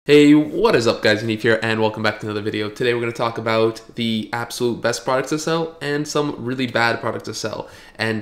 Hey, what is up guys, Yaniv here and welcome back to another video. Today we're going to talk about the absolute best products to sell and some really bad products to sell, and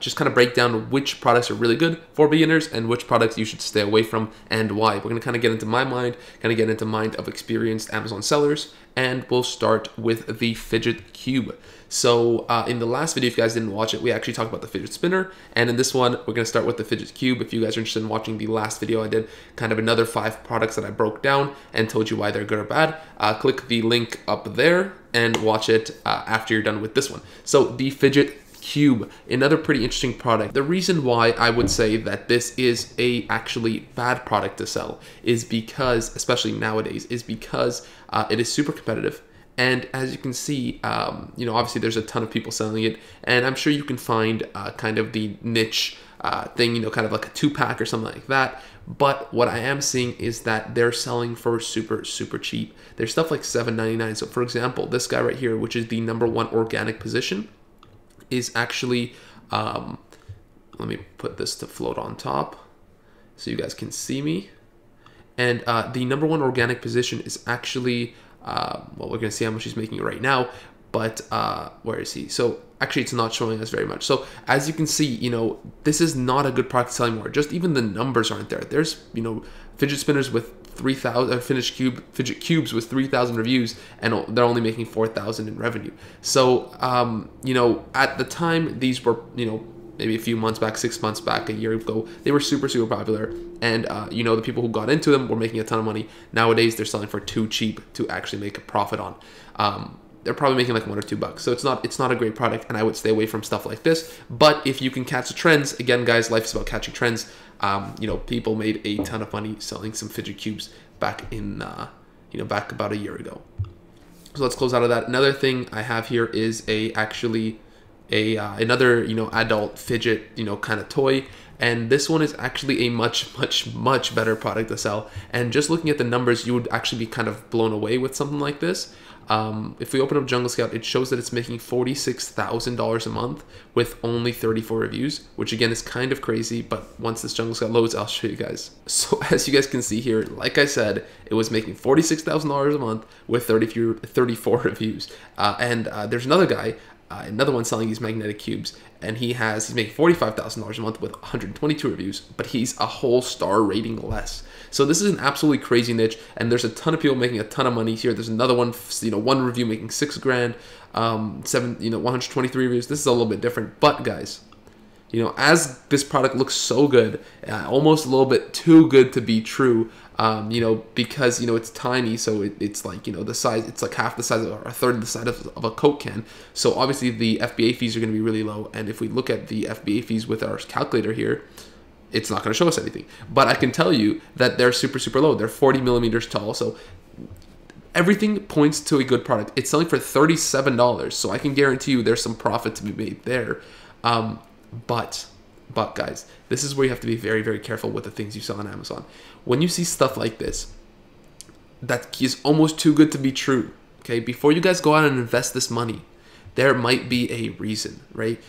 just kind of break down which products are really good for beginners and which products you should stay away from and why. We're going to kind of get into my mind, kind of get into mind of experienced Amazon sellers, and we'll start with the Fidget Cube. So in the last video, if you guys didn't watch it, we actually talked about the fidget spinner, and in this one, we're going to start with the Fidget Cube. If you guys are interested in watching the last video, I did kind of another 5 products that I broke down and told you why they're good or bad. Click the link up there and watch it after you're done with this one. So the Fidget Cube, another pretty interesting product. The reason why I would say that this is a actually bad product to sell is because, especially nowadays, is because it is super competitive. And as you can see, obviously there's a ton of people selling it, and I'm sure you can find kind of the niche thing, kind of like a 2-pack or something like that. But what I am seeing is that they're selling for super cheap. There's stuff like $7.99. So for example, this guy right here, which is the #1 organic position, is actually, let me put this to float on top so you guys can see me. And the #1 organic position is actually, well, we're going to see how much he's making right now, but where is he? So actually it's not showing us very much. So as you can see, this is not a good product to sell anymore. Just even the numbers aren't there. There's, fidget spinners with 3,000, fidget cubes with 3,000 reviews, and they're only making 4,000 in revenue. So, at the time, these were, maybe a few months back, 6 months back, a year ago, they were super popular, and the people who got into them were making a ton of money. Nowadays they're selling for too cheap to actually make a profit on. They're probably making like $1 or $2, so it's not a great product, and I would stay away from stuff like this. But if you can catch the trends, again guys, life is about catching trends. People made a ton of money selling some fidget cubes back in back about a year ago. So let's close out of that. Another thing I have here is another adult fidget kind of toy, and this one is actually a much better product to sell. And just looking at the numbers, you would actually be kind of blown away with something like this. If we open up Jungle Scout, it shows that it's making $46,000 a month with only 34 reviews, which again is kind of crazy, but once this Jungle Scout loads, I'll show you guys. So as you guys can see here, like I said, it was making $46,000 a month with 34 reviews. There's another guy, another one selling these magnetic cubes, and he's making $45,000 a month with 122 reviews, but he's a whole star rating less. So this is an absolutely crazy niche, and there's a ton of people making a ton of money here. There's another one, one review making $6 grand, 123 reviews. This is a little bit different, but guys, as this product looks so good, almost a little bit too good to be true, because it's tiny, so it's like the size, it's like half the size or a third of the size of a Coke can. So obviously the FBA fees are going to be really low, and if we look at the FBA fees with our calculator here, it's not going to show us anything. But I can tell you that they're super low. They're 40 millimeters tall, so everything points to a good product. It's selling for $37, so I can guarantee you there's some profit to be made there. But guys, this is where you have to be very careful with the things you sell on Amazon. When you see stuff like this that is almost too good to be true, okay, before you guys go out and invest this money, there might be a reason, right?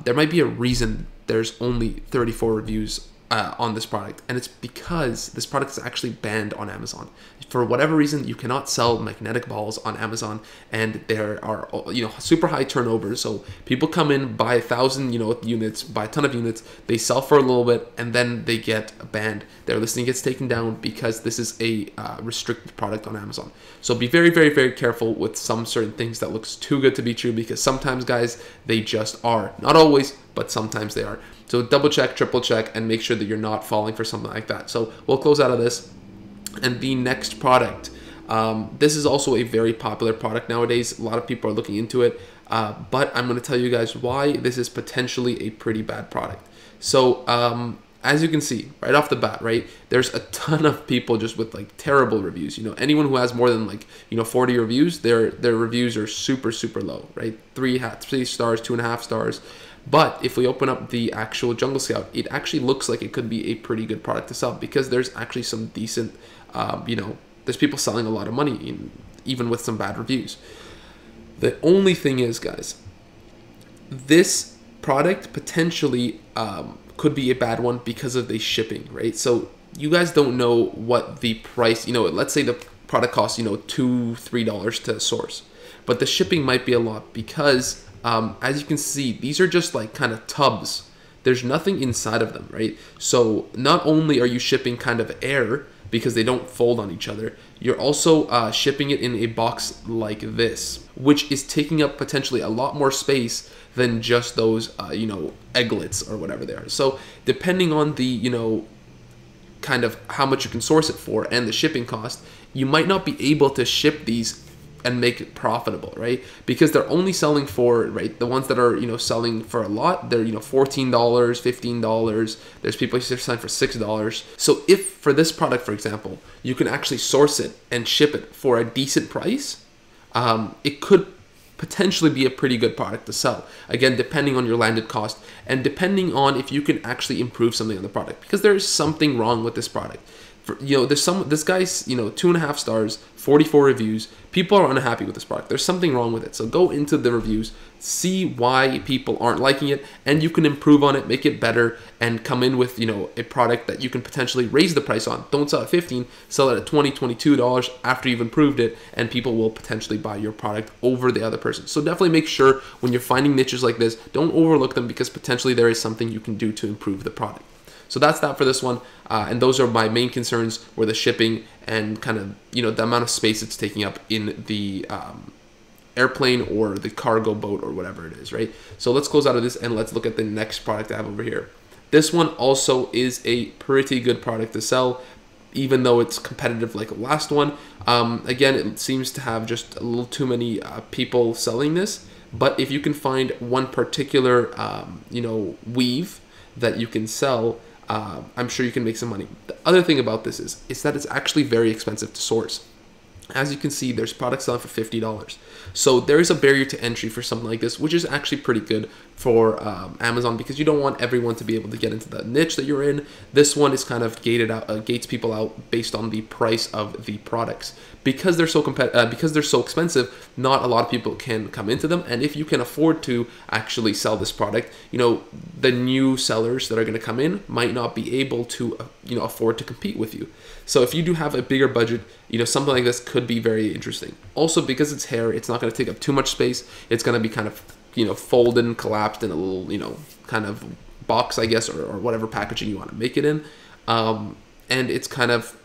There might be a reason there's only 34 reviews on this product, and it's because this product is actually banned on Amazon. For whatever reason, you cannot sell magnetic balls on Amazon, and there are super high turnovers. So people come in, buy 1,000 units, buy a ton of units, they sell for a little bit, and then they get banned. Their listing gets taken down because this is a restricted product on Amazon. So be very careful with some certain things that looks too good to be true, because sometimes, guys, they just are. Not always, but sometimes they are. So double check, triple check, and make sure that you're not falling for something like that. So we'll close out of this. And the next product, this is also a very popular product nowadays. A lot of people are looking into it, but I'm going to tell you guys why this is potentially a pretty bad product. So as you can see right off the bat, right, there's a ton of people just with like terrible reviews. Anyone who has more than 40 reviews, their reviews are super low, right? 3 stars, 2.5 stars. But if we open up the actual Jungle Scout, it actually looks like it could be a pretty good product to sell, because there's actually some decent, there's people selling a lot of money, even with some bad reviews. The only thing is, guys, this product potentially could be a bad one because of the shipping, right? So you guys don't know what the price, let's say the product costs, $2-3 to source, but the shipping might be a lot because as you can see, these are just like kind of tubs. There's nothing inside of them, right? So not only are you shipping kind of air because they don't fold on each other, you're also shipping it in a box like this, which is taking up potentially a lot more space than just those, egglets or whatever they are. So depending on the, kind of how much you can source it for and the shipping cost, you might not be able to ship these and make it profitable, right? Because they're only selling for, right, the ones that are, selling for a lot, they're, $14, $15. There's people who are selling for $6. So if for this product, for example, you can actually source it and ship it for a decent price, it could potentially be a pretty good product to sell. Again, depending on your landed cost and depending on if you can actually improve something on the product, because there is something wrong with this product. This guy's, 2.5 stars, 44 reviews. People are unhappy with this product. There's something wrong with it. So go into the reviews, see why people aren't liking it, and you can improve on it, make it better, and come in with, a product that you can potentially raise the price on. Don't sell at $15, sell it at $20, $22 after you've improved it, and people will potentially buy your product over the other person. So definitely make sure when you're finding niches like this, don't overlook them because potentially there is something you can do to improve the product. So that's that for this one, and those are my main concerns, were the shipping and kind of, the amount of space it's taking up in the airplane or the cargo boat or whatever it is, right? So let's close out of this and let's look at the next product I have over here. This one also is a pretty good product to sell, even though it's competitive like the last one. Again, it seems to have just a little too many people selling this, but if you can find one particular, weave that you can sell, I'm sure you can make some money. The other thing about this is that it's actually very expensive to source. As you can see, there's products selling for $50. So there is a barrier to entry for something like this, which is actually pretty good for Amazon because you don't want everyone to be able to get into the niche that you're in. This one is kind of gates people out based on the price of the products. Because they're so expensive, not a lot of people can come into them. And if you can afford to actually sell this product, the new sellers that are going to come in might not be able to, afford to compete with you. So if you do have a bigger budget, something like this could be very interesting. Also, because it's hair, it's not going to take up too much space. It's going to be kind of, folded and collapsed in a little, kind of box, I guess, or whatever packaging you want to make it in. And it's kind of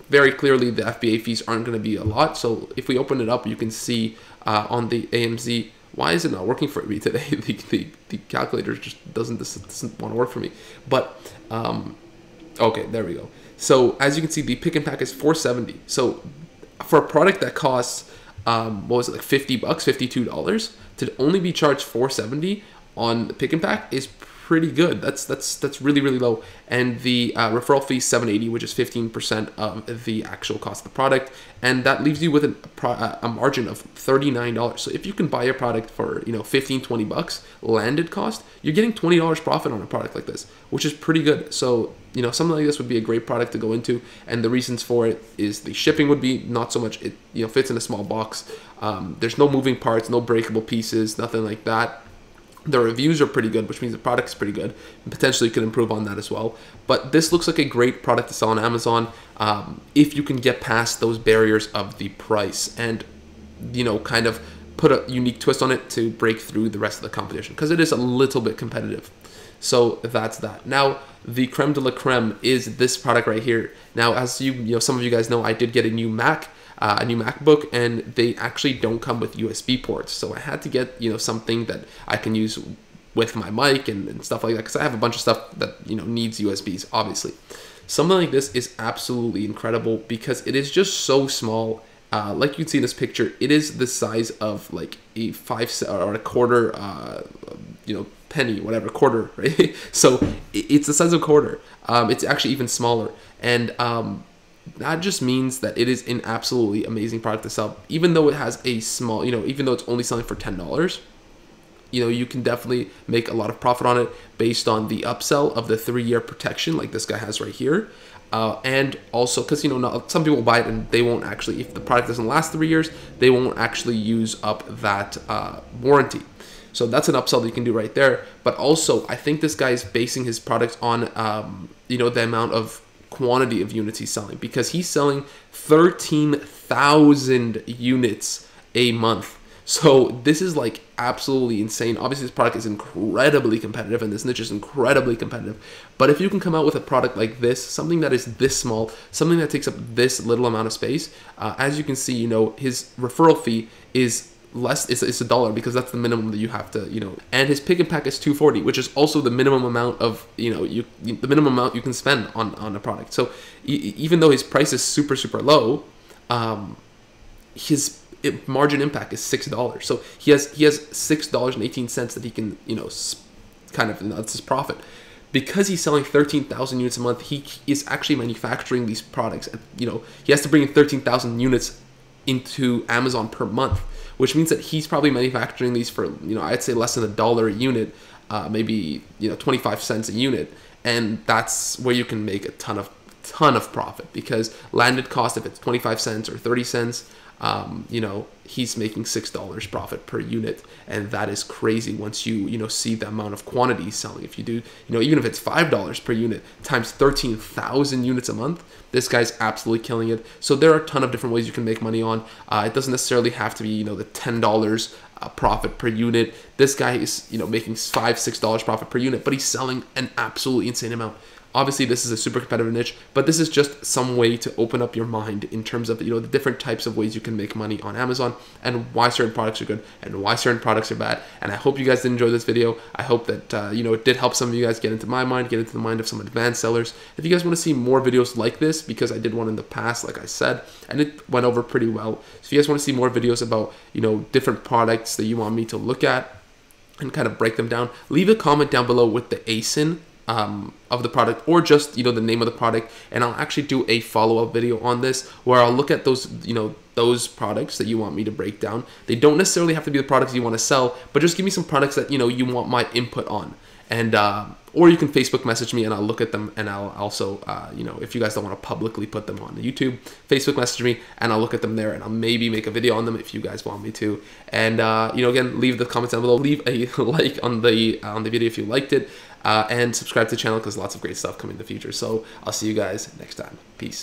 very clearly the FBA fees aren't going to be a lot. So if we open it up, you can see on the AMZ, why is it not working for me today? the calculator just doesn't want to work for me. But okay, there we go. So as you can see, the pick and pack is $4.70. So for a product that costs what was it, like $50, $52, to only be charged $4.70 on the pick and pack is pretty good. That's really, really low. And the referral fee is $7.80, which is 15% of the actual cost of the product, and that leaves you with a margin of $39. So if you can buy a product for $15-20 landed cost, you're getting $20 profit on a product like this, which is pretty good. So something like this would be a great product to go into, and the reasons for it is the shipping would be not so much. It fits in a small box. There's no moving parts, no breakable pieces, nothing like that. The reviews are pretty good, which means the product is pretty good, and potentially you can improve on that as well. But this looks like a great product to sell on Amazon if you can get past those barriers of the price and kind of put a unique twist on it to break through the rest of the competition, because it is a little bit competitive. So that's that. Now, the creme de la creme is this product right here. Now, as some of you guys know, I did get a new MacBook, and they actually don't come with USB ports. So I had to get something that I can use with my mic and stuff like that, because I have a bunch of stuff that needs USBs. Obviously, something like this is absolutely incredible because it is just so small. Like you can see in this picture, it is the size of like a 5 or a quarter, penny, whatever, quarter, right? So it's the size of a quarter. It's actually even smaller, and that just means that it is an absolutely amazing product to sell. Even though it has a small, even though it's only selling for $10, you can definitely make a lot of profit on it based on the upsell of the 3-year protection, like this guy has right here. And also because some people buy it and they won't actually, if the product doesn't last 3 years, they won't actually use up that warranty. So that's an upsell that you can do right there. But also, I think this guy is basing his products on the amount of quantity of units he's selling, because he's selling 13,000 units a month. So this is like absolutely insane. Obviously, this product is incredibly competitive, and this niche is incredibly competitive. But if you can come out with a product like this, something that is this small, something that takes up this little amount of space, as you can see, you know, his referral fee is less. It's $1 because that's the minimum that you have to, you know. And his pick and pack is $2.40, which is also the minimum amount of, you know, the minimum amount you can spend on a product. So even though his price is super low, his margin impact is $6. So he has $6.18 that he can, you know, kind of, that's his profit. Because he's selling 13,000 units a month, he is actually manufacturing these products. You know, he has to bring in 13,000 units into Amazon per month, which means that he's probably manufacturing these for, you know, I'd say less than $1 a unit, maybe, you know, 25 cents a unit. And that's where you can make a ton of profit, because landed cost, if it's 25 cents or 30 cents, you know, he's making $6 profit per unit, and that is crazy once you know, see the amount of quantity he's selling. If you do, you know, even if it's $5 per unit times 13,000 units a month, this guy's absolutely killing it. So there are a ton of different ways you can make money on. It doesn't necessarily have to be, you know, the $10 profit per unit. This guy is, you know, making $5-6 profit per unit, but he's selling an absolutely insane amount. Obviously, this is a super competitive niche, but this is just some way to open up your mind in terms of, you know, the different types of ways you can make money on Amazon, and why certain products are good and why certain products are bad. And I hope you guys did enjoy this video. I hope that, you know, it did help some of you guys get into my mind, get into the mind of some advanced sellers. If you guys want to see more videos like this, because I did one in the past, like I said, and it went over pretty well. So if you guys want to see more videos about, you know, different products that you want me to look at and kind of break them down, leave a comment down below with the ASIN of the product, or just, you know, the name of the product, and I'll actually do a follow-up video on this where I'll look at those, you know, those products that you want me to break down. They don't necessarily have to be the products you want to sell, but just give me some products that, you know, you want my input on. And or you can Facebook message me and I'll look at them, and I'll also, you know, if you guys don't want to publicly put them on YouTube, Facebook message me and I'll look at them there, and I'll maybe make a video on them if you guys want me to. And you know, again, leave the comments down below, leave a like on the video if you liked it, and subscribe to the channel, because lots of great stuff coming in the future. So I'll see you guys next time. Peace.